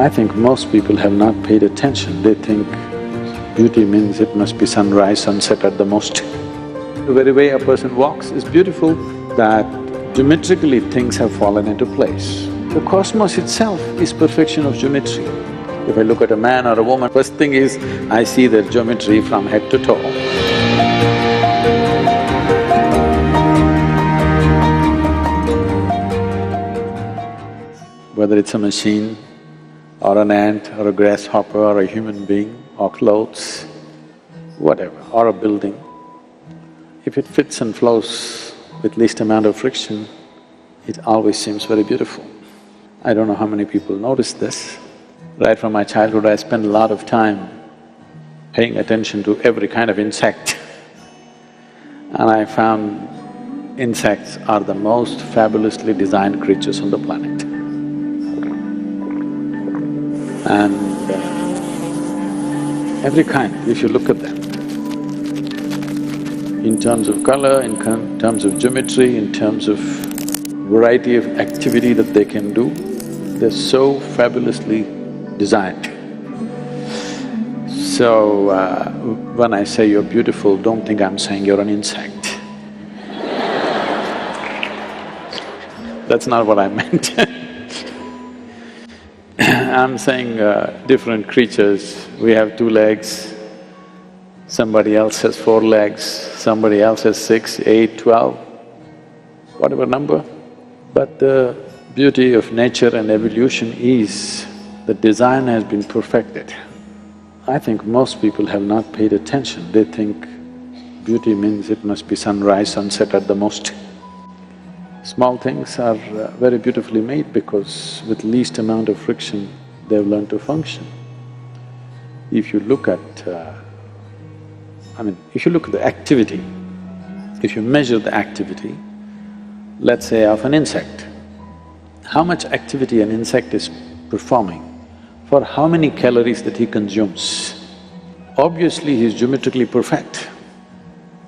I think most people have not paid attention. They think beauty means it must be sunrise, sunset at the most. The very way a person walks is beautiful, that geometrically things have fallen into place. The cosmos itself is perfection of geometry. If I look at a man or a woman, first thing is, I see their geometry from head to toe. Whether it's a machine, or an ant, or a grasshopper, or a human being, or clothes, whatever, or a building, if it fits and flows with least amount of friction, it always seems very beautiful. I don't know how many people notice this. Right from my childhood, I spent a lot of time paying attention to every kind of insect. And I found insects are the most fabulously designed creatures on the planet. And every kind, if you look at them, in terms of color, in terms of geometry, in terms of variety of activity that they can do, they're so fabulously designed. So, when I say you're beautiful, don't think I'm saying you're an insect. That's not what I meant. I'm saying different creatures, we have 2 legs, somebody else has 4 legs, somebody else has 6, 8, 12, whatever number. But the beauty of nature and evolution is the design has been perfected. I think most people have not paid attention. They think beauty means it must be sunrise, sunset at the most. Small things are very beautifully made because with least amount of friction, they've learned to function. If you look at… if you look at the activity, if you measure the activity, let's say of an insect, how much activity an insect is performing, for how many calories that he consumes, obviously he's geometrically perfect,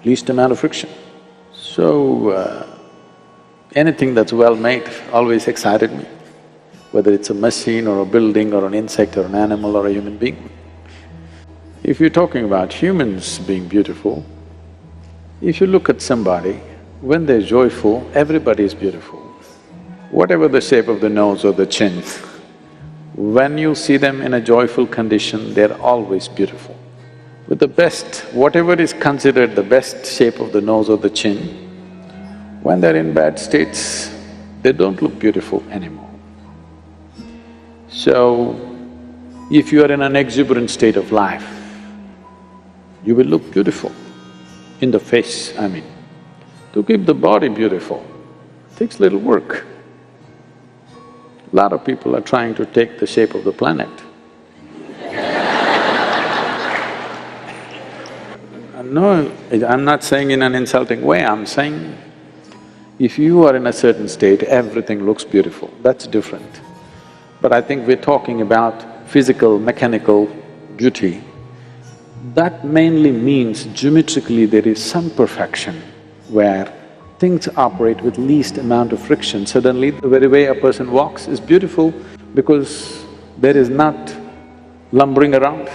least amount of friction. So, anything that's well made always excited me, whether it's a machine or a building or an insect or an animal or a human being. If you're talking about humans being beautiful, if you look at somebody, when they're joyful, everybody is beautiful. Whatever the shape of the nose or the chin, when you see them in a joyful condition, they're always beautiful. With the best, whatever is considered the best shape of the nose or the chin, when they're in bad states, they don't look beautiful anymore. So, if you are in an exuberant state of life, you will look beautiful in the face, I mean. To keep the body beautiful takes little work. A lot of people are trying to take the shape of the planet. No, I'm not saying in an insulting way, I'm saying if you are in a certain state, everything looks beautiful, that's different. But I think we're talking about physical, mechanical beauty. That mainly means geometrically there is some perfection where things operate with least amount of friction. Suddenly, the very way a person walks is beautiful because there is not lumbering around.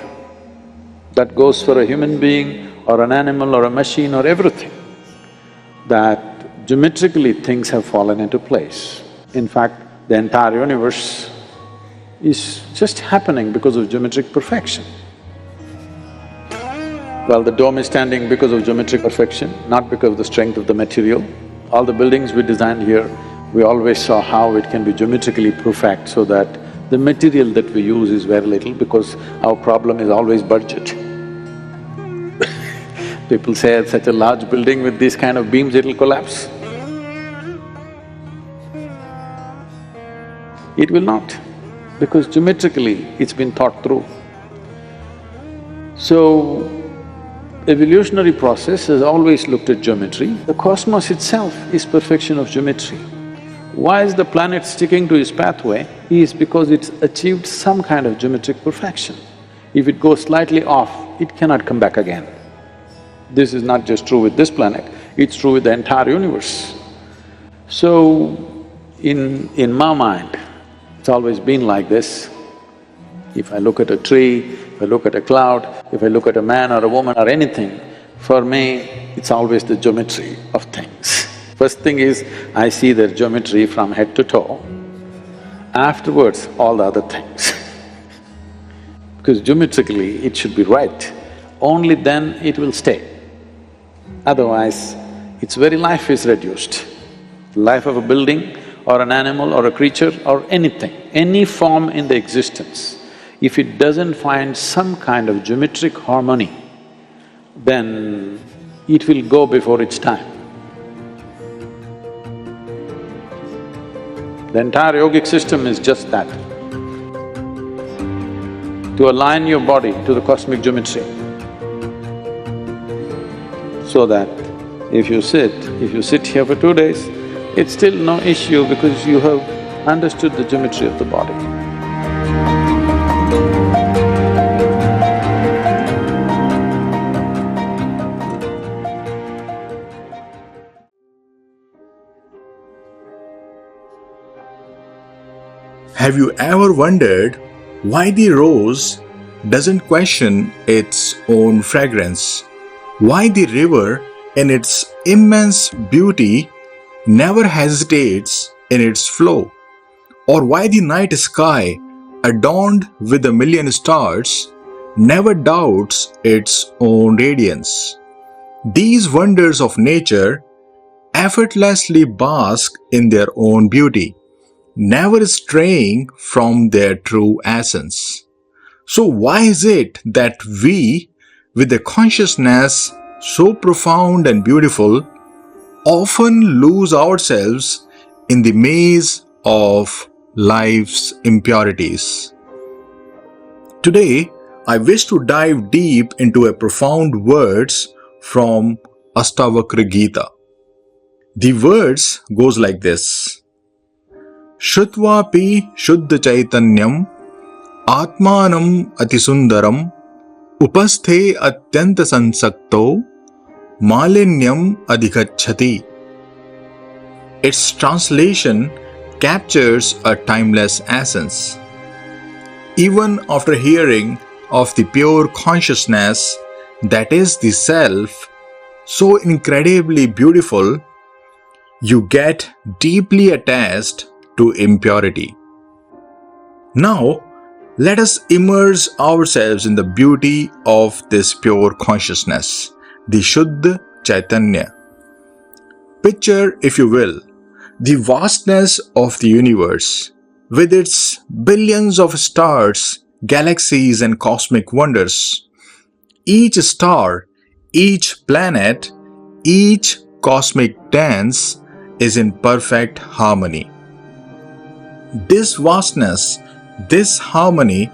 That goes for a human being or an animal or a machine or everything. That geometrically things have fallen into place. In fact, the entire universe is just happening because of geometric perfection. Well, the dome is standing because of geometric perfection, not because of the strength of the material. All the buildings we designed here, we always saw how it can be geometrically perfect so that the material that we use is very little because our problem is always budget. People say at such a large building with these kind of beams, it'll collapse. It will not, because geometrically it's been thought through. So, evolutionary process has always looked at geometry. The cosmos itself is perfection of geometry. Why is the planet sticking to its pathway? Is because it's achieved some kind of geometric perfection. If it goes slightly off, it cannot come back again. This is not just true with this planet, it's true with the entire universe. So, in my mind, it's always been like this. If I look at a tree, if I look at a cloud, if I look at a man or a woman or anything, for me, it's always the geometry of things. First thing is, I see their geometry from head to toe. Afterwards, all the other things. Because geometrically, it should be right. Only then it will stay. Otherwise, its very life is reduced. Life of a building or an animal or a creature or anything, any form in the existence, if it doesn't find some kind of geometric harmony, then it will go before its time. The entire yogic system is just that, to align your body to the cosmic geometry, so that if you sit here for 2 days, it's still no issue because you have understood the geometry of the body. Have you ever wondered why the rose doesn't question its own fragrance? Why the river, in its immense beauty, never hesitates in its flow? Or why the night sky, adorned with a million stars, never doubts its own radiance? These wonders of nature effortlessly bask in their own beauty, never straying from their true essence. So why is it that we, with a consciousness so profound and beautiful, often lose ourselves in the maze of life's impurities? Today, I wish to dive deep into a profound words from Ashtavakra Gita. The words goes like this: Shrutvapi Shuddha Chaitanyam Atmanam Atisundaram Upasthe Atyanta Sansakto Malinyam Adhikachati. Its translation captures a timeless essence. Even after hearing of the pure consciousness that is the self, so incredibly beautiful, you get deeply attached to impurity. Now, let us immerse ourselves in the beauty of this pure consciousness, the Shuddha Chaitanya. Picture, if you will, the vastness of the universe, with its billions of stars, galaxies and cosmic wonders. Each star, each planet, each cosmic dance is in perfect harmony. This vastness, this harmony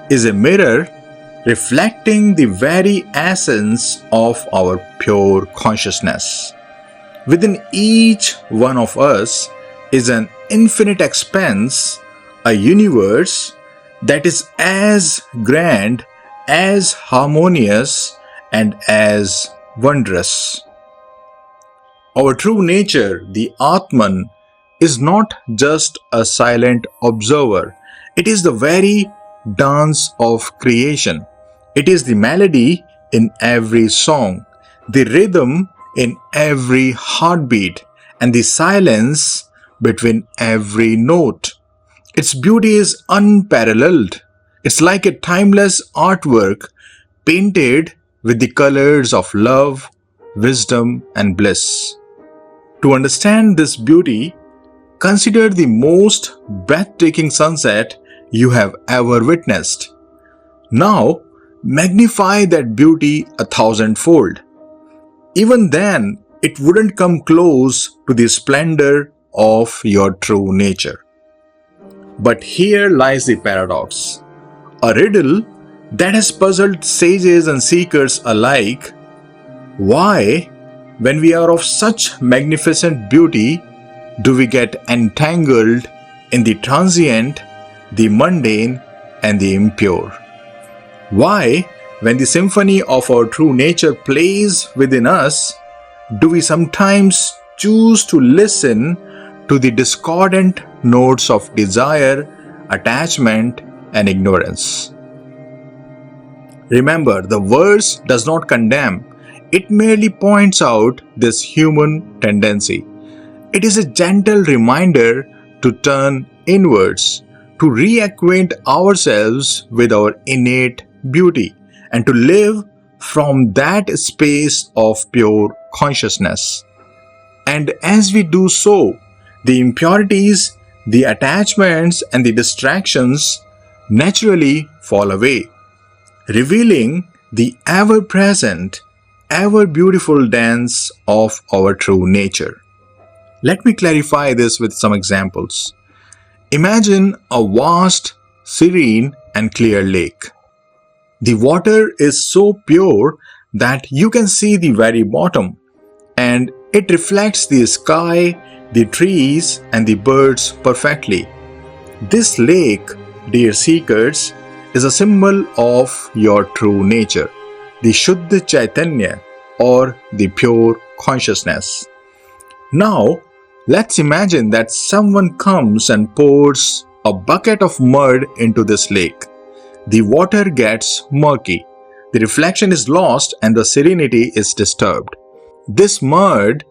is a mirror reflecting the very essence of our pure consciousness. Within each one of us is an infinite expanse, a universe that is as grand, as harmonious, and as wondrous. Our true nature, the Atman, is not just a silent observer. It is the very dance of creation. It is the melody in every song, the rhythm in every heartbeat, and the silence between every note. Its beauty is unparalleled. It's like a timeless artwork painted with the colors of love, wisdom, and bliss. To understand this beauty, consider the most breathtaking sunset you have ever witnessed. Now, magnify that beauty 1,000-fold. Even then, it wouldn't come close to the splendor of your true nature. But here lies the paradox, a riddle that has puzzled sages and seekers alike. Why, when we are of such magnificent beauty, do we get entangled in the transient, the mundane, and the impure? Why, when the symphony of our true nature plays within us, do we sometimes choose to listen to the discordant notes of desire, attachment, and ignorance. Remember, the verse does not condemn, it merely points out this human tendency. It is a gentle reminder to turn inwards, to reacquaint ourselves with our innate beauty, and to live from that space of pure consciousness. And as we do so, the impurities, the attachments, and the distractions naturally fall away, revealing the ever-present, ever-beautiful dance of our true nature. Let me clarify this with some examples. Imagine a vast, serene, and clear lake. The water is so pure that you can see the very bottom, and it reflects the sky, the trees, and the birds perfectly. This lake, dear seekers, is a symbol of your true nature, the Shuddha Chaitanya, or the pure consciousness. Now, let's imagine that someone comes and pours a bucket of mud into this lake. The water gets murky, the reflection is lost, and the serenity is disturbed. This mud,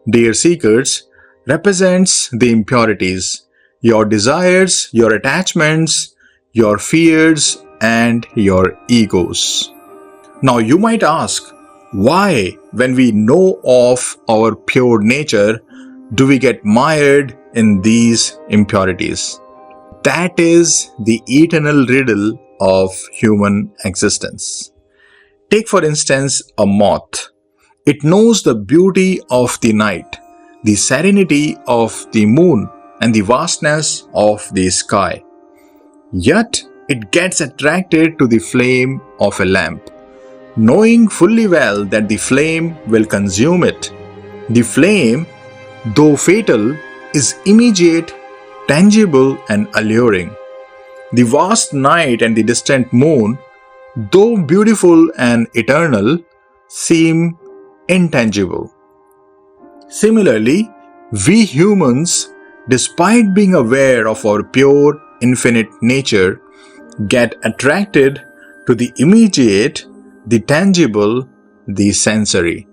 dear seekers, represents the impurities, your desires, your attachments, your fears, and your egos. Now you might ask, why, when we know of our pure nature, do we get mired in these impurities? That is the eternal riddle of human existence. Take for instance a moth. It knows the beauty of the night, the serenity of the moon, and the vastness of the sky. Yet it gets attracted to the flame of a lamp, knowing fully well that the flame will consume it. The flame, though fatal, is immediate, tangible, and alluring. The vast night and the distant moon, though beautiful and eternal, seem intangible. Similarly, we humans, despite being aware of our pure, infinite nature, get attracted to the immediate, the tangible, the sensory.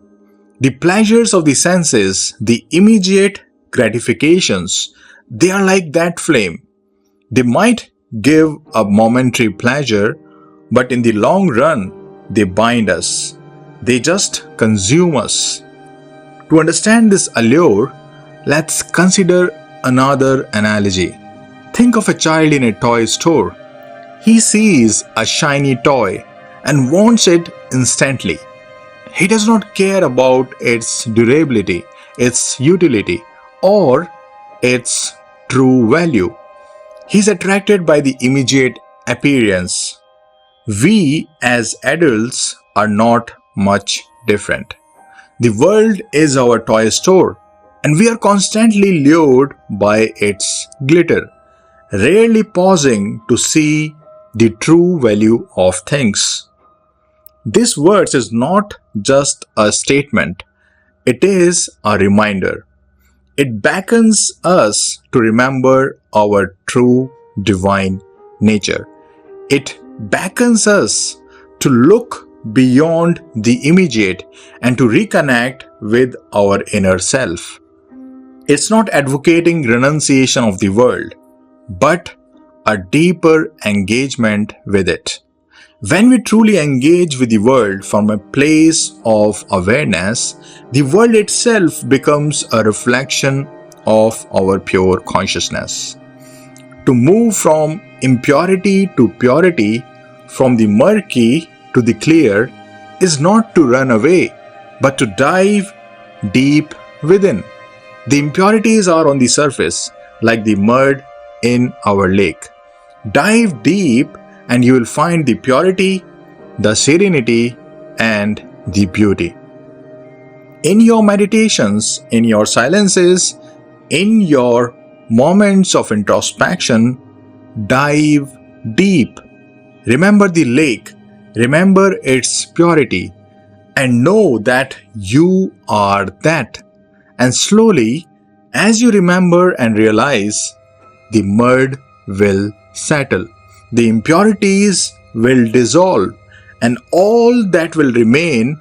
The pleasures of the senses, the immediate gratifications, they are like that flame. They might give a momentary pleasure, but in the long run, they bind us. They just consume us. To understand this allure, let's consider another analogy. Think of a child in a toy store. He sees a shiny toy and wants it instantly. He does not care about its durability, its utility, or its true value. He is attracted by the immediate appearance. We as adults are not much different. The world is our toy store, and we are constantly lured by its glitter, rarely pausing to see the true value of things. This verse is not just a statement, it is a reminder. It beckons us to remember our true divine nature. It beckons us to look beyond the immediate and to reconnect with our inner self. It's not advocating renunciation of the world, but a deeper engagement with it. When we truly engage with the world from a place of awareness, the world itself becomes a reflection of our pure consciousness. To move from impurity to purity, from the murky to the clear, is not to run away, but to dive deep within. The impurities are on the surface, like the mud in our lake. Dive deep and you will find the purity, the serenity, and the beauty. In your meditations, in your silences, in your moments of introspection, dive deep. Remember the lake, remember its purity, and know that you are that. And slowly, as you remember and realize, the mud will settle. the impurities will dissolve, and all that will remain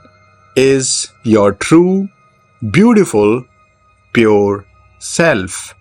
is your true, beautiful, pure self.